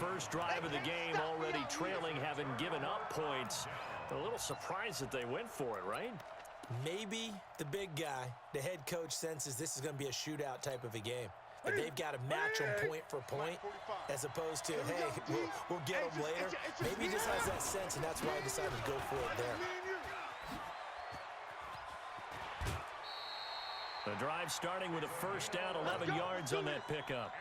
first drive of the game, already trailing, having given up points. A little surprised that they went for it, right? Maybe the big guy, the head coach, senses this is going to be a shootout type of a game. That they've got to match them point for point as opposed to, hey, we'll get them later. Maybe he just has that sense, and that's why he decided to go for it there. The drive starting with a first down, 11 yards on that pickup.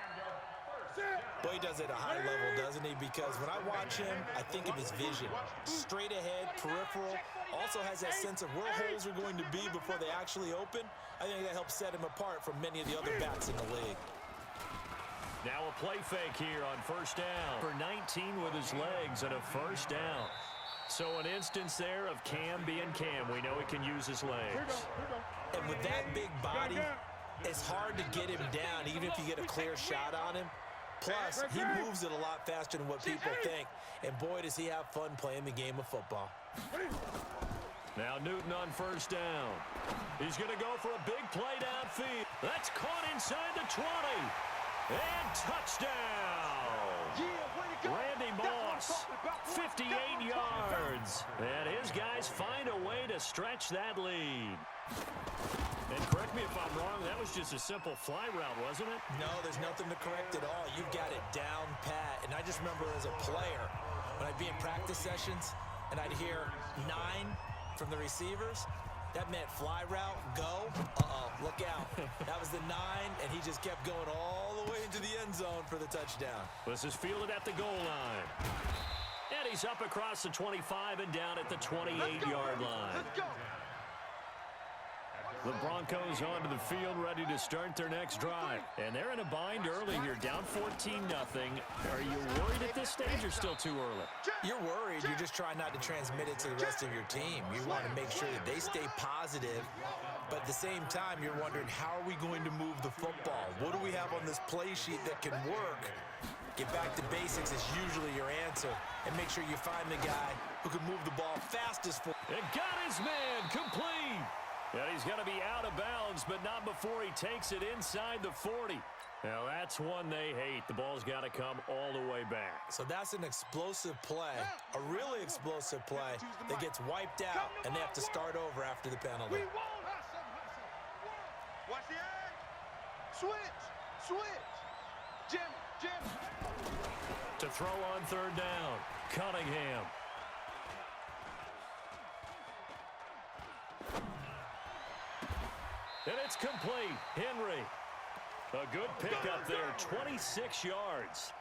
Boy, he does it at a high level, doesn't he? Because when I watch him, I think of his vision. Straight ahead, peripheral. Also has that sense of where holes are going to be before they actually open. I think that helps set him apart from many of the other backs in the league. Now a play fake here on first down. For 19 with his legs and a first down. So an instance there of Cam being Cam. We know he can use his legs. And with that big body, it's hard to get him down, even if you get a clear shot on him. Plus, he moves it a lot faster than what people think. And boy, does he have fun playing the game of football. Now Newton on first down. He's going to go for a big play downfield. That's caught inside the 20. And touchdown. Randy Moss, 58 yards. And his guys find a way to stretch that lead. And correct me if I'm wrong, that was just a simple fly route, wasn't it? No, there's nothing to correct at all. You've got it down pat. And I just remember as a player, when I'd be in practice sessions and I'd hear 9 from the receivers, that meant fly route, go. Look out. That was the 9, and he just kept going all the way into the end zone for the touchdown. This is fielded at the goal line. And he's up across the 25 and down at the 28-yard line. Let's go. The Broncos onto the field, ready to start their next drive. And they're in a bind early here, down 14-0. Are you worried at this stage or still too early? You're worried. You're just trying not to transmit it to the rest of your team. You want to make sure that they stay positive. But at the same time, you're wondering, how are we going to move the football? What do we have on this play sheet that can work? Get back to basics is usually your answer. And make sure you find the guy who can move the ball fastest. And got his man complete. And he's going to be out of bounds, but not before he takes it inside the 40. Now, that's one they hate. The ball's got to come all the way back. So that's an explosive play, a really explosive play that gets wiped out, and they have to start over after the penalty. Watch the egg. Switch. Jim. To throw on third down, Cunningham. And it's complete. Henry. A good pickup there, 26 yards.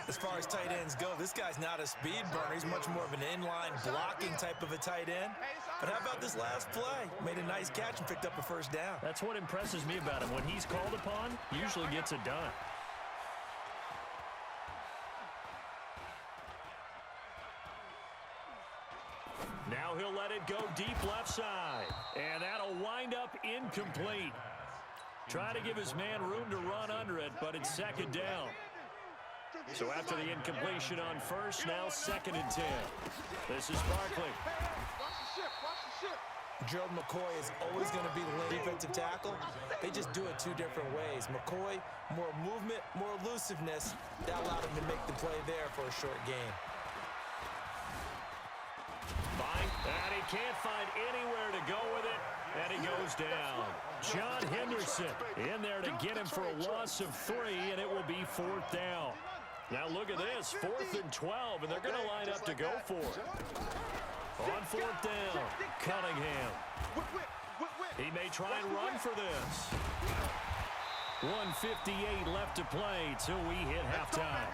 As far as tight ends go, this guy's not a speed burner. He's much more of an inline blocking type of a tight end. But how about this last play? Made a nice catch and picked up a first down. That's what impresses me about him. When he's called upon, usually gets it done. Now he'll let it go deep left side. And that'll wind up incomplete. Try to give his man room to run under it, but it's second down. So after the incompletion on first, now 2nd and 10. This is Barkley. Gerald McCoy is always going to be the defensive tackle. They just do it 2 different ways. McCoy, more movement, more elusiveness. That allowed him to make the play there for a short gain. And he can't find anywhere to go with it, and he goes down. John Henderson in there to get him for a loss of 3, and it will be 4th down. Now look at this, 4th and 12, and they're going to line up to go for it. On 4th down, Cunningham. He may try and run for this. 1:58 left to play till we hit halftime.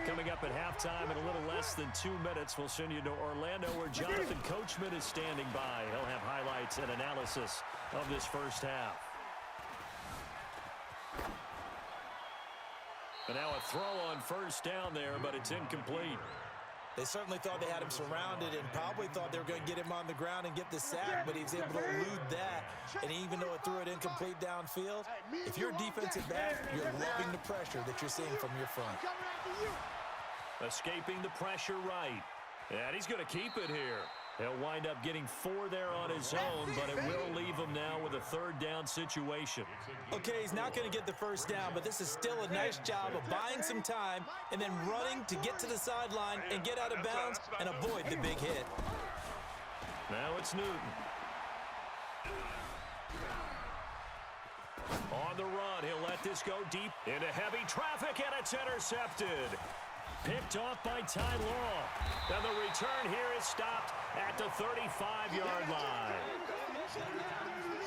Coming up at halftime in a little less than 2 minutes, we'll send you to Orlando where Jonathan Coachman is standing by. He'll have highlights and analysis of this first half. And now a throw on first down there, but it's incomplete. They certainly thought they had him surrounded and probably thought they were going to get him on the ground and get the sack, but he was able to elude that. And even though it threw it incomplete downfield, if you're a defensive back, you're loving the pressure that you're seeing from your front. Escaping the pressure right. And he's going to keep it here. He'll wind up getting 4 there on his own, but it will leave him now with a 3rd down situation. Okay, he's not going to get the first down, but this is still a nice job of buying some time and then running to get to the sideline and get out of bounds and avoid the big hit. Now it's Newton. On the run, he'll let this go deep into heavy traffic, and it's intercepted. Picked off by Ty Law. And the return here is stopped at the 35-yard line.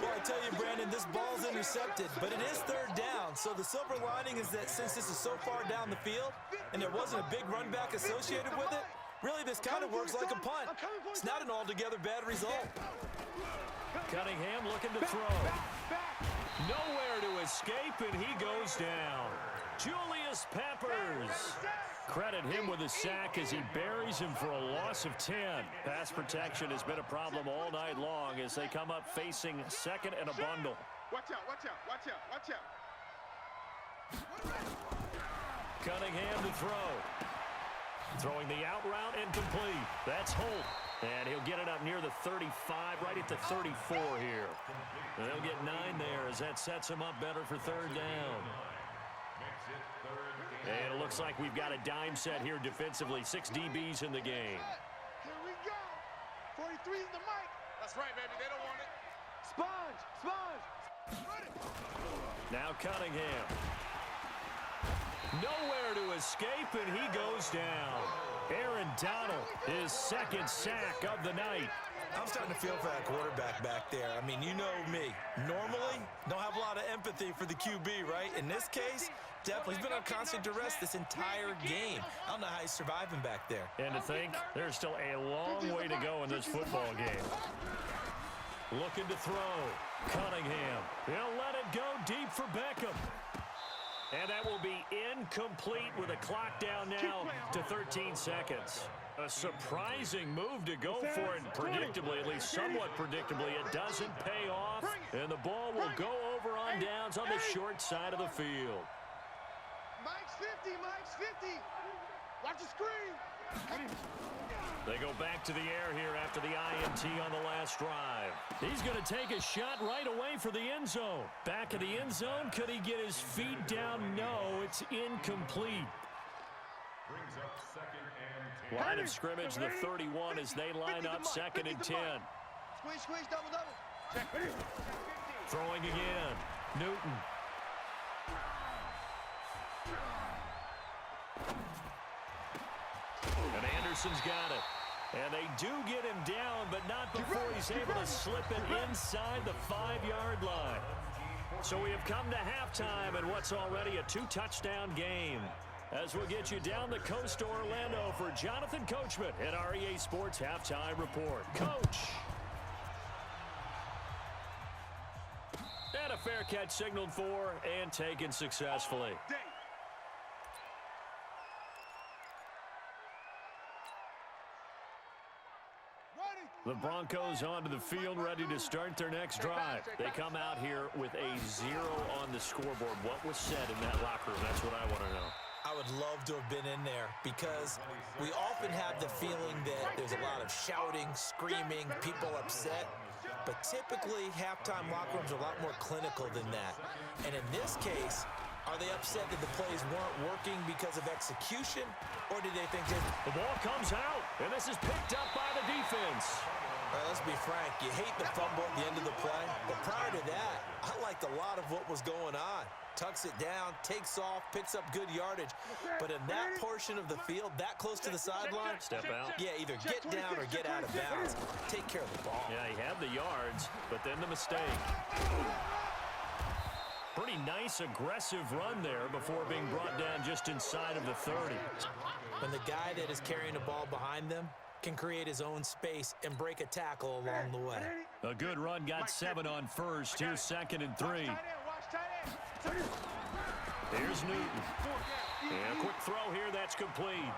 Well, I tell you, Brandon, this ball's intercepted, but it is 3rd down. So the silver lining is that since this is so far down the field and there wasn't a big run back associated with it, really this kind of works like a punt. It's not an altogether bad result. Cunningham looking to throw. Nowhere to escape, and he goes down. Julius Peppers. Credit him with a sack as he buries him for a loss of 10. Pass protection has been a problem all night long as they come up facing 2nd and a bundle. Watch out, watch out, watch out, watch out. Cunningham to throw. Throwing the out route incomplete. That's Holt. And he'll get it up near the 35, right at the 34 here. And they'll get 9 there as that sets him up better for 3rd down. And it looks like we've got a dime set here defensively. 6 DBs in the game. Here we go. 43 in the mic. That's right, baby. They don't want it. Sponge, sponge. Now Cunningham. Nowhere to escape, and he goes down. Aaron Donald, his 2nd sack of the night. I'm starting to feel for that quarterback back there. I mean, you know me. Normally, don't have a lot of empathy for the QB, right? In this case, definitely. He's been on constant duress this entire game. I don't know how he's surviving back there. And to think, there's still a long way to go in this football game. Looking to throw. Cunningham. He'll let it go deep for Beckham. And that will be incomplete with a clock down now to 13 seconds. A surprising move to go for it, and predictably, at least somewhat predictably, it doesn't pay off. And the ball will go over on downs on the short side of the field. Mike's 50, Mike's 50. Watch the screen. They go back to the air here after the INT on the last drive. He's going to take a shot right away for the end zone. Back of the end zone, could he get his feet down? No, it's incomplete. Line of scrimmage, the 31 as they line up 2nd and 10. Squeeze, squeeze, double, double. Throwing again. Newton. And Anderson's got it. And they do get him down, but not before he's able to slip it inside the 5-yard line. So we have come to halftime in what's already a 2-touchdown game. As we'll get you down the coast to Orlando for Jonathan Coachman at our EA Sports Halftime Report. Coach. And a fair catch signaled for and taken successfully. The Broncos onto the field, ready to start their next drive. They come out here with a 0 on the scoreboard. What was said in that locker room? That's what I want to know. I would love to have been in there because we often have the feeling that there's a lot of shouting, screaming, people upset. But typically, halftime locker rooms are a lot more clinical than that. And in this case, are they upset that the plays weren't working because of execution, or did they think that... The ball comes out, and this is picked up by the defense. All right, let's be frank. You hate the fumble at the end of the play, but prior to that, I liked a lot of what was going on. Tucks it down, takes off, picks up good yardage. But in that portion of the field, that close to the sideline... Step out. Yeah, either get down or get out of bounds. Take care of the ball. Yeah, he had the yards, but then the mistake. Pretty nice, aggressive run there before being brought down just inside of the 30. When the guy that is carrying the ball behind them can create his own space and break a tackle along the way. A good run, got 7 on first. Here's 2nd and 3. Here's Newton. And a quick throw here, that's complete.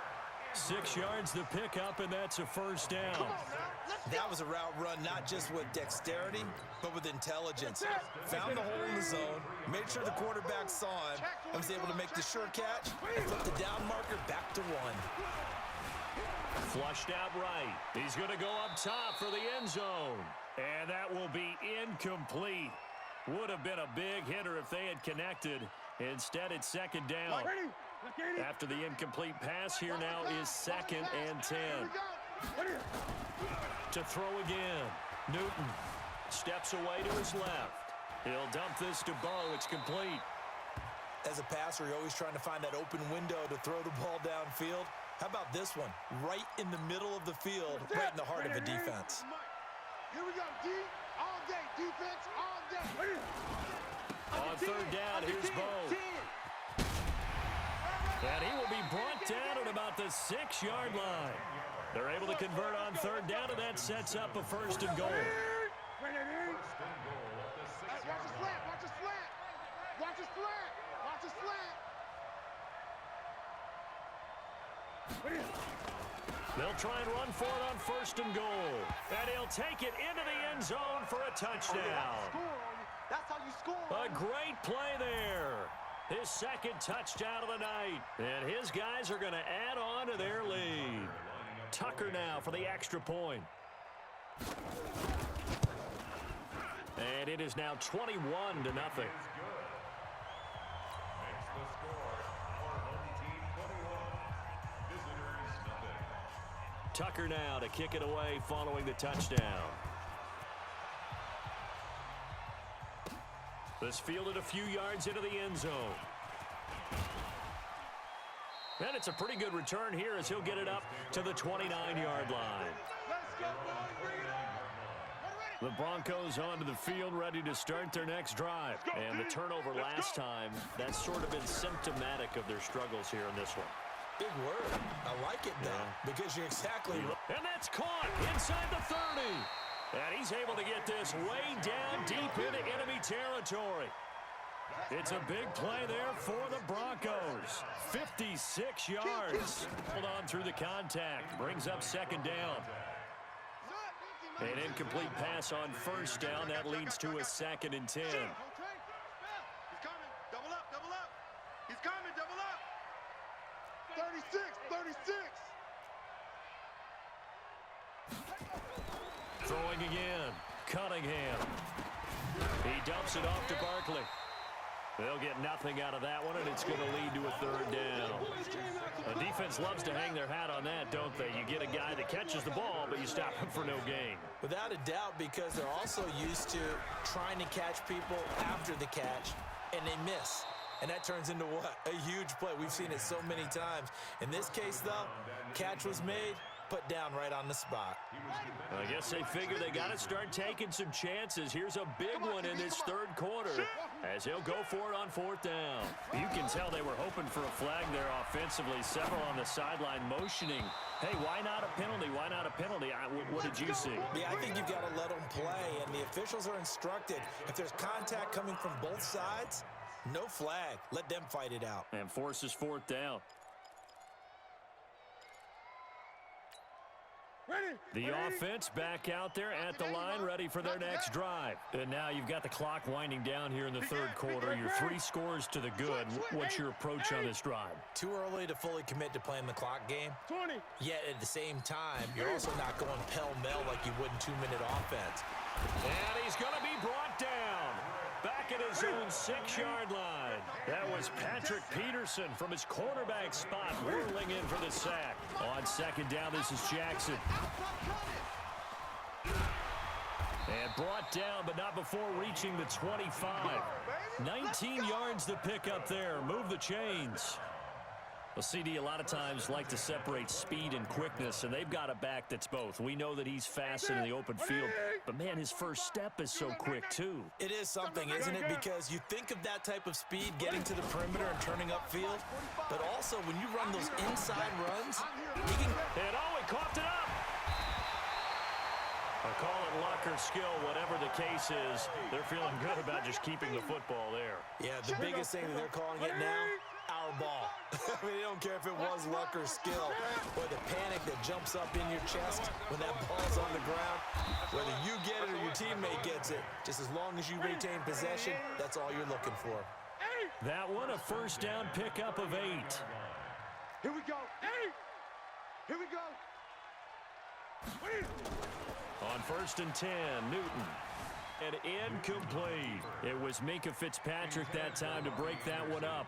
6 yards the pickup, and that's a first down. That was a route run, not just with dexterity, but with intelligence. Found the hole in the zone, made sure the quarterback saw him, and was able to make the sure catch and flip the down marker back to 1. Flushed out right. He's going to go up top for the end zone. And that will be incomplete. Would have been a big hitter if they had connected. Instead, it's second down. After the incomplete pass, here now is 2nd and 10. To throw again. Newton steps away to his left. He'll dump this to Bo. It's complete. As a passer, you're always trying to find that open window to throw the ball downfield. How about this one? Right in the middle of the field, right in the heart of a defense. Here we go, D. All day. Defense, all day. On third down, here's Bo. And he will be brought down at about the 6-yard line. They're able to convert on third down, and that sets up a 1st and goal. Watch his flat. Watch his flat. Watch his flat. Watch his flat. They'll try and run for it on 1st and goal. And he'll take it into the end zone for a touchdown. That's how you score. A great play there. His 2nd touchdown of the night. And his guys are going to add on to their lead. Tucker now for the extra point. And it is now 21-0. Tucker now to kick it away following the touchdown. This fielded a few yards into the end zone. And it's a pretty good return here as he'll get it up to the 29-yard line. The Broncos onto the field ready to start their next drive. And the turnover last time, that's sort of been symptomatic of their struggles here in this one. Big word. I like it, though, because you're exactly right. And that's caught inside the 30. And he's able to get this way down deep into enemy territory. It's a big play there for the Broncos. 56 yards. Hold on through the contact. Brings up 2nd down. An incomplete pass on 1st down. That leads to a 2nd and 10. He's coming. Double up. Double up. He's coming. Double up. 36. 36. Throwing again. Cunningham. He dumps it off to Barkley. They'll get nothing out of that one, and it's going to lead to a 3rd down. The defense loves to hang their hat on that, don't they? You get a guy that catches the ball, but you stop him for no gain. Without a doubt, because they're also used to trying to catch people after the catch, and they miss. And that turns into what? A huge play. We've seen it so many times. In this case, though, catch was made, put down right on the spot. I guess they figure they got to start taking some chances. Here's a big one in this 3rd quarter as he'll go for it on 4th down. You can tell they were hoping for a flag there offensively. Several on the sideline motioning. Hey, why not a penalty? Why not a penalty? What did you see? Yeah, I think you've got to let them play, and the officials are instructed. If there's contact coming from both sides, no flag. Let them fight it out. And forces 4th down. The offense back out there at the line, ready for their next drive. And now you've got the clock winding down here in the 3rd quarter. You're 3 scores to the good. What's your approach on this drive? Too early to fully commit to playing the clock game. 20. Yet at the same time, you're also not going pell-mell like you would in 2-minute offense. And he's going to be brought down. Back at his own 6-yard line. That was Patrick Peterson from his quarterback spot whirling in for the sack. On 2nd down, this is Jackson. And brought down, but not before reaching the 25. 19 yards to pick up there. Move the chains. Well, CD, a lot of times like to separate speed and quickness, and they've got a back that's both. We know that he's fast in the open field, but, man, his first step is so quick, too. It is something, isn't it? Because you think of that type of speed getting to the perimeter and turning upfield, but also when you run those inside runs, he can... And he coughed it up. I call it luck or skill, whatever the case is. They're feeling good about just keeping the football there. Yeah, the biggest thing that they're calling it now, our ball. I mean, they don't care if it was luck or skill, or the panic that jumps up in your chest when that ball's on the ground. Whether you get it or your teammate gets it, just as long as you retain possession, that's all you're looking for. That one, a 1st down pickup of 8. Here we go. Here we go. On 1st and 10, Newton. And incomplete. It was Minkah Fitzpatrick that time to break that one up.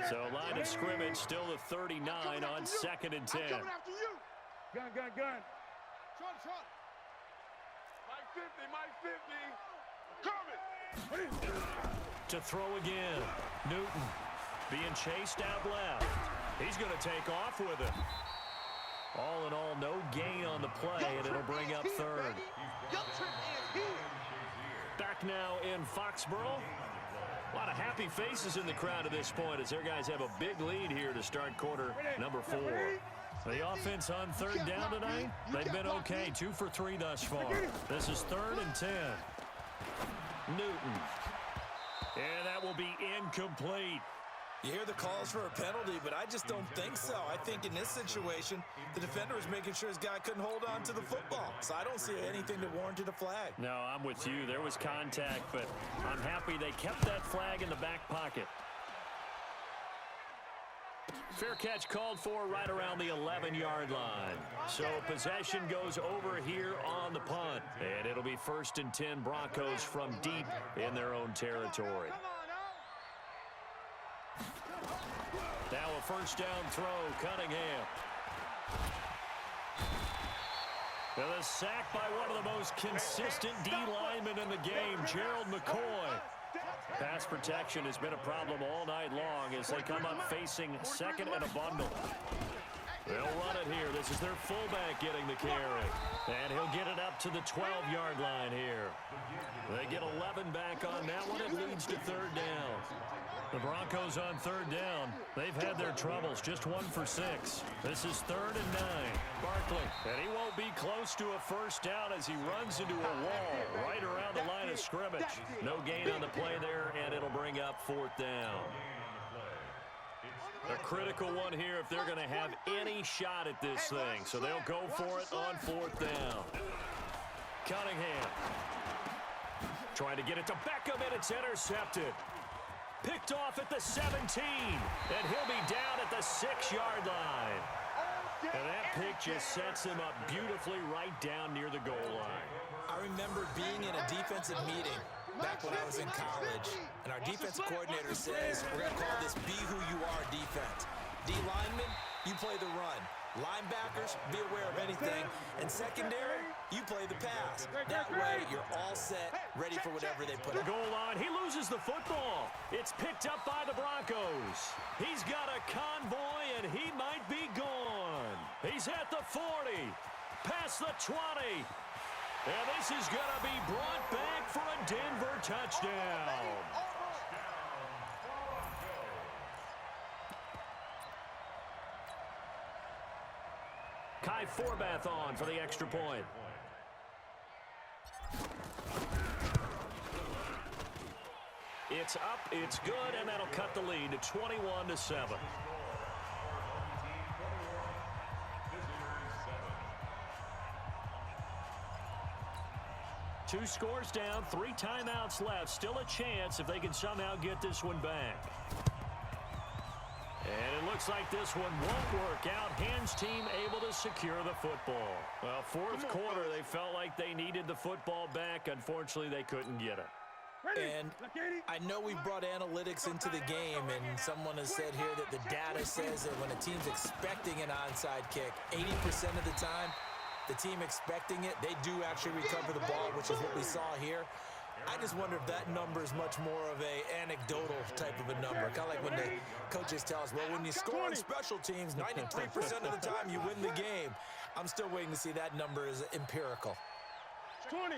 So line of scrimmage still at 39 on 2nd and 10. I'm coming after you. Gun. Short. Mike 50. Coming. To throw again. Newton being chased out left. He's going to take off with it. All in all, no gain on the play, and it'll bring up 3rd. Back now in Foxborough. A lot of happy faces in the crowd at this point as their guys have a big lead here to start quarter number 4. The offense on 3rd down tonight, they've been okay, 2 for 3 thus far. This is 3rd and 10. Newton. And that will be incomplete. You hear the calls for a penalty, but I just don't think so. I think in this situation, the defender was making sure his guy couldn't hold on to the football. So I don't see anything that warranted a flag. No, I'm with you. There was contact, but I'm happy they kept that flag in the back pocket. Fair catch called for right around the 11-yard line. So possession goes over here on the punt. And it'll be 1st and 10 Broncos from deep in their own territory. Now a 1st down throw, Cunningham. And a sack by one of the most consistent D linemen in the game, Gerald McCoy. Pass protection has been a problem all night long as they come up facing 2nd and a bundle. They'll run it here. This is their fullback getting the carry. And he'll get it up to the 12-yard line here. They get 11 back on that one. It leads to 3rd down. The Broncos on 3rd down. They've had their troubles. Just 1 for 6. This is 3rd and 9. Barkley. And he won't be close to a 1st down as he runs into a wall right around the line of scrimmage. No gain on the play there, and it'll bring up 4th down. A critical one here if they're going to have any shot at this thing. So they'll go for it on 4th down. Cunningham. Trying to get it to Beckham, and it's intercepted. Picked off at the 17, and he'll be down at the 6-yard line. And that pick just sets him up beautifully right down near the goal line. I remember being in a defensive meeting back when I was in college, and our defensive coordinator says, we're going to call this Be Who You Are defense. D linemen, you play the run. Linebackers, be aware of anything. And secondary, you play the pass. That way, you're all set, ready for whatever they put The up. goal line, he loses the football. It's picked up by the Broncos. He's got a convoy, and he might be gone. He's at the 40, past the 20. And this is going to be brought back for a Denver touchdown. Kai Forbath on for the extra point. It's up, it's good, and that'll cut the lead to 21-7. Two scores down, 3 timeouts left. Still a chance if they can somehow get this one back. And it looks like this one won't work out. Hans team able to secure the football. Well, 4th quarter, they felt like they needed the football back. Unfortunately, they couldn't get it. And I know we brought analytics into the game, and someone has said here that the data says that when a team's expecting an onside kick, 80% of the time, the team expecting it, they do actually recover the ball, which is what we saw here. I just wonder if that number is much more of a anecdotal type of a number. Kind of like when the coaches tell us, well, when you score on special teams, 93% of the time you win the game. I'm still waiting to see that number is empirical. 20.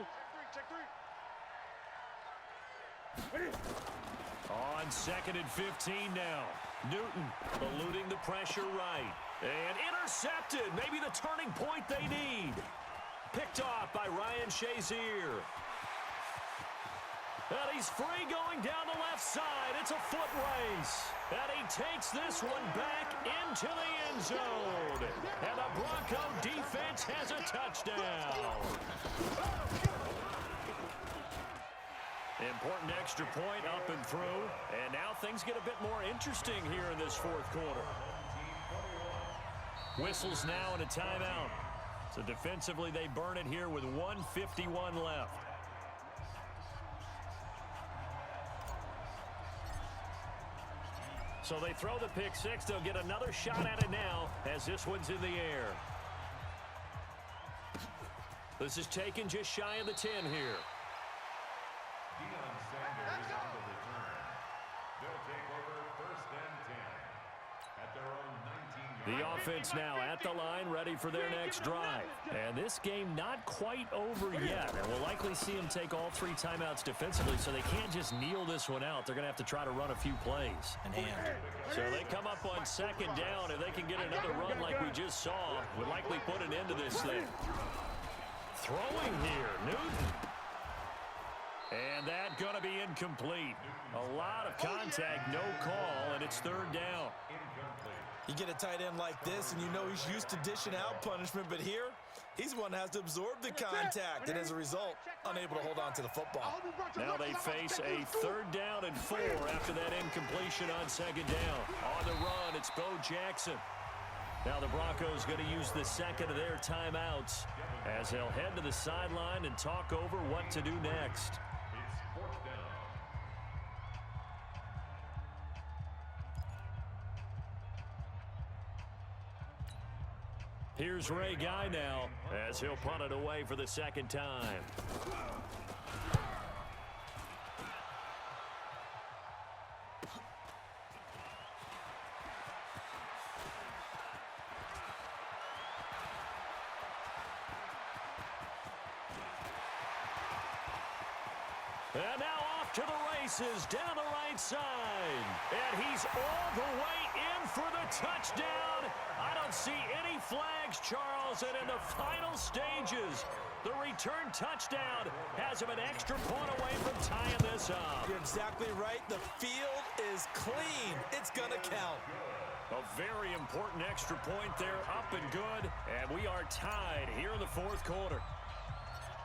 On 2nd and 15 now. Newton eluding the pressure right. And intercepted. Maybe the turning point they need. Picked off by Ryan Shazier. And he's free going down the left side. It's a foot race. And he takes this one back into the end zone. And the Bronco defense has a touchdown. Important extra point up and through. And now things get a bit more interesting here in this 4th quarter. Whistles now and a timeout. So defensively, they burn it here with 1:51 left. So they throw the pick six. They'll get another shot at it now as this one's in the air. This is taken just shy of the 10 here. Deion Sanders on the return. They'll take over 1st and 10 at their own 19-yard line. The offense now at the line, ready for their next drive. And this game not quite over yet. And we'll likely see them take all 3 timeouts defensively, so they can't just kneel this one out. They're going to have to try to run a few plays. So they come up on 2nd down. If they can get another run like we just saw, would likely put an end to this thing. Throwing here, Newton. And that going to be incomplete. A lot of contact, no call, and it's 3rd down. You get a tight end like this, and you know he's used to dishing out punishment, but here, he's one that has to absorb the contact, and as a result, unable to hold on to the football. Now they face a 3rd down and 4 after that incompletion on 2nd down. On the run, it's Bo Jackson. Now the Broncos going to use the 2nd of their timeouts as they'll head to the sideline and talk over what to do next. It's 4th down. Here's Ray Guy now as he'll punt it away for the 2nd time. And now off to the races down the right side. And he's all the way in for the touchdown. I don't see any flags, Charles. And in the final stages, the return touchdown has him an extra point away from tying this up. You're exactly right. The field is clean. It's going to count. A very important extra point there, up and good. And we are tied here in the 4th quarter.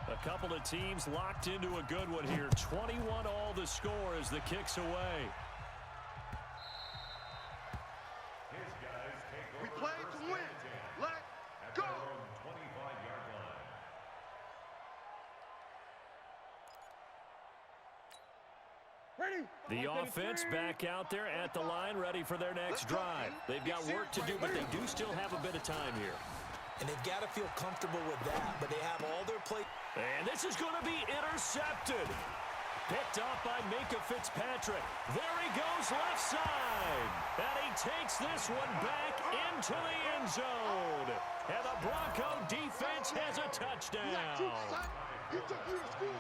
A couple of teams locked into a good one here. 21 all the score as the kick's away. His guys take over. We play to win. Let's go. 25-yard line. Ready? The offense back out there at the line, ready for their next drive. They've got work to do, but they do still have a bit of time here. And they've got to feel comfortable with that, but they have all their play. And this is going to be intercepted. Picked up by Minkah Fitzpatrick. There he goes left side. And he takes this one back into the end zone. And the Bronco defense has a touchdown. He took you to school.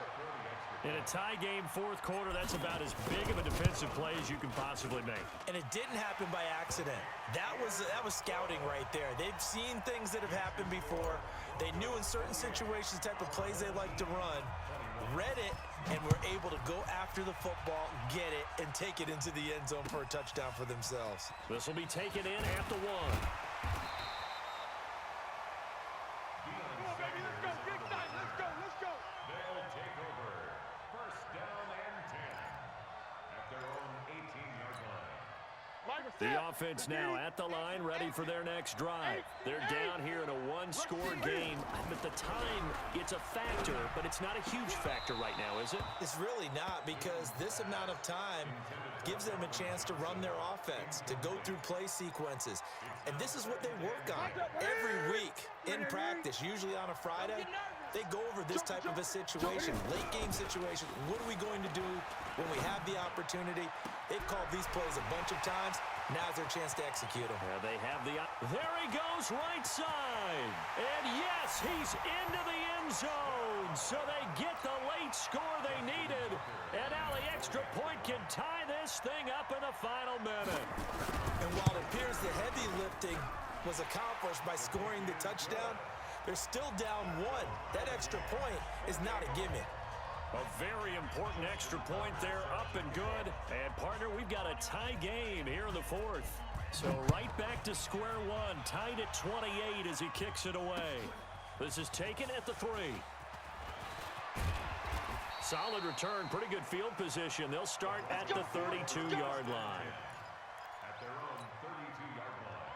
In a tie game, 4th quarter, that's about as big of a defensive play as you can possibly make. And it didn't happen by accident. That was scouting right there. They've seen things that have happened before. They knew in certain situations the type of plays they like to run, read it, and were able to go after the football, get it, and take it into the end zone for a touchdown for themselves. This will be taken in at the 1. Come on, baby, let's go. Big time. Let's go. Let's go. They'll take over 1st down and 10 at their own 18-yard line. The offense now at the line, ready for their next drive. They're down here in a 1-score game. At the time, it's a factor, but it's not a huge factor right now, is it? It's really not, because this amount of time gives them a chance to run their offense, to go through play sequences. And this is what they work on every week in practice, usually on a Friday. They go over this type of a situation, late game situation. What are we going to do when we have the opportunity? They've called these plays a bunch of times. Now's their chance to execute them. Yeah, they have the... There he goes, right side. And yes, he's into the end zone. So they get the late score they needed. And now the extra point can tie this thing up in the final minute. And while it appears the heavy lifting was accomplished by scoring the touchdown, they're still down 1. That extra point is not a gimme. A very important extra point there, up and good. And, partner, we've got a tie game here in the 4th. So right back to square one, tied at 28 as he kicks it away. This is taken at the 3. Solid return, pretty good field position. They'll start at the 32-yard line. At their own 32-yard line.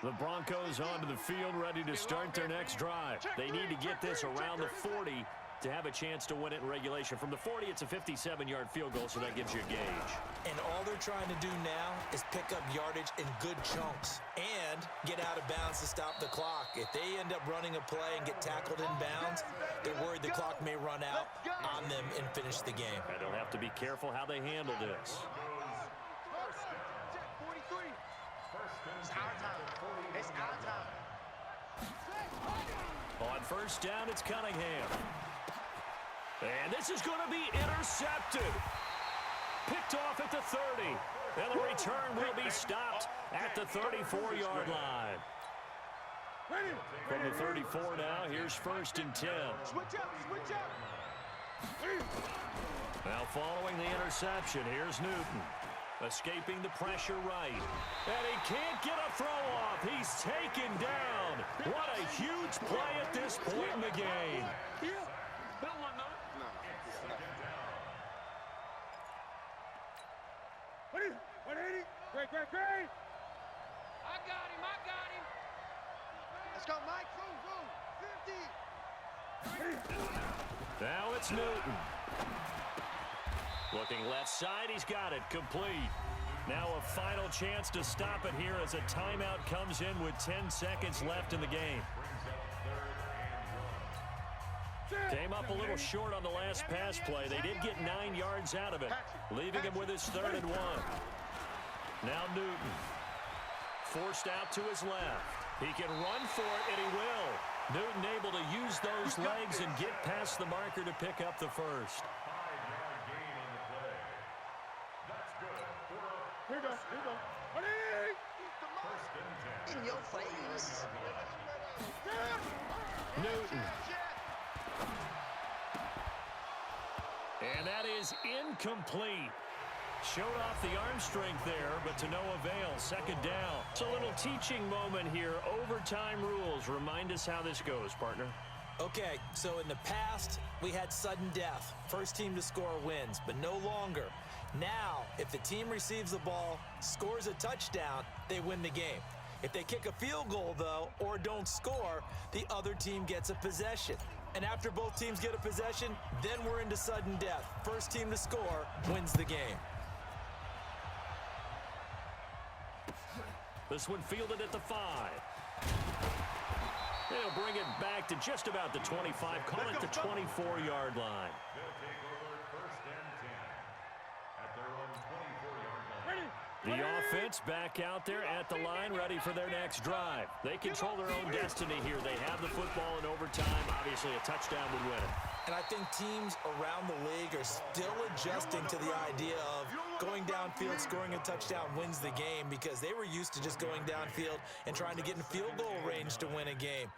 The Broncos onto the field, ready to start their next drive. They need to get this around the 40 to have a chance to win it in regulation. From the 40, it's a 57-yard field goal, so that gives you a gauge. And all they're trying to do now is pick up yardage in good chunks and get out of bounds to stop the clock. If they end up running a play and get tackled in bounds, they're worried the clock may run out on them and finish the game. And they'll have to be careful how they handle this. 43. It's our time. It's our time. On first down, it's Cunningham. And this is going to be intercepted. Picked off at the 30. And the return will be stopped at the 34-yard line. From the 34 now, here's first and 10. Switch up, switch up. Now following the interception, here's Newton. Escaping the pressure right. And he can't get a throw off. He's taken down. What a huge play at this point in the game. Great. I got him. Let's go, Mike. Go. 50. Now it's Newton. Looking left side, he's got it, complete. Now a final chance to stop it here as a timeout comes in with 10 seconds left in the game. Came up a little short on the last pass play. They did get 9 yards out of it, leaving him with his 3rd and 1. Now Newton, forced out to his left. He can run for it, and he will. Newton able to use those legs and get past the marker to pick up the first. 5-yard gain on the play. That's good. Here you go. First and 10. In your face. Newton. And that is incomplete. Showed off the arm strength there, but to no avail. 2nd down. It's a little teaching moment here. Overtime rules. Remind us how this goes, partner. Okay, so in the past, we had sudden death. First team to score wins, but no longer. Now, if the team receives the ball, scores a touchdown, they win the game. If they kick a field goal, though, or don't score, the other team gets a possession. And after both teams get a possession, then we're into sudden death. First team to score wins the game. This one fielded at the 5. They'll bring it back to just about the 25. Call it the 24-yard line. They'll take over first and 10 at their own 24-yard line. The offense back out there at the line, ready for their next drive. They control their own destiny here. They have the football in overtime. Obviously, a touchdown would win it. And I think teams around the league are still adjusting to the idea of going downfield, scoring a touchdown wins the game, because they were used to just going downfield and trying to get in field goal range to win a game.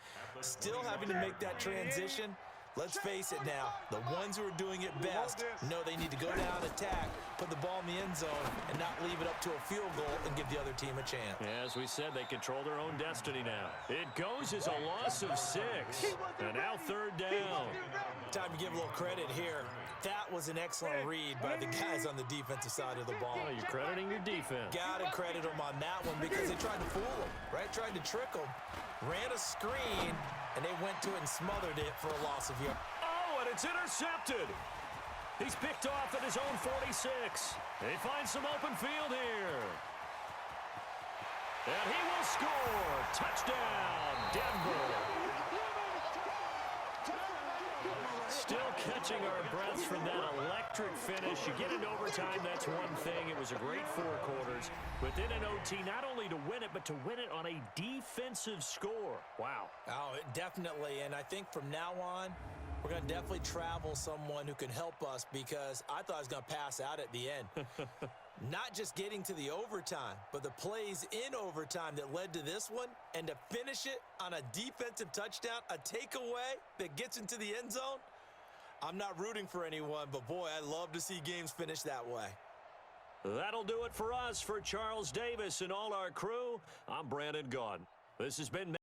Still having to make that transition. Let's face it now, the ones who are doing it best know they need to go down, attack, put the ball in the end zone, and not leave it up to a field goal and give the other team a chance. Yeah, as we said, they control their own destiny now. It goes as a loss of 6. And now 3rd down. Time to give a little credit here. That was an excellent read by the guys on the defensive side of the ball. Oh, you're crediting your defense. Gotta credit them on that one because they tried to fool them, right? Tried to trick them, ran a screen, and they went to it and smothered it for a loss of yards. Oh, and it's intercepted. He's picked off at his own 46. They find some open field here. And he will score. Touchdown, Denver. Still catching our breaths from that electric finish. You get into overtime, that's one thing. It was a great 4 quarters. But then in OT, not only to win it, but to win it on a defensive score. Wow. Oh, definitely. And I think from now on, we're going to definitely travel someone who can help us, because I thought I was going to pass out at the end. Not just getting to the overtime, but the plays in overtime that led to this one, and to finish it on a defensive touchdown, a takeaway that gets into the end zone. I'm not rooting for anyone, but boy, I love to see games finish that way. That'll do it for us. For Charles Davis and all our crew, I'm Brandon Gaudin. This has been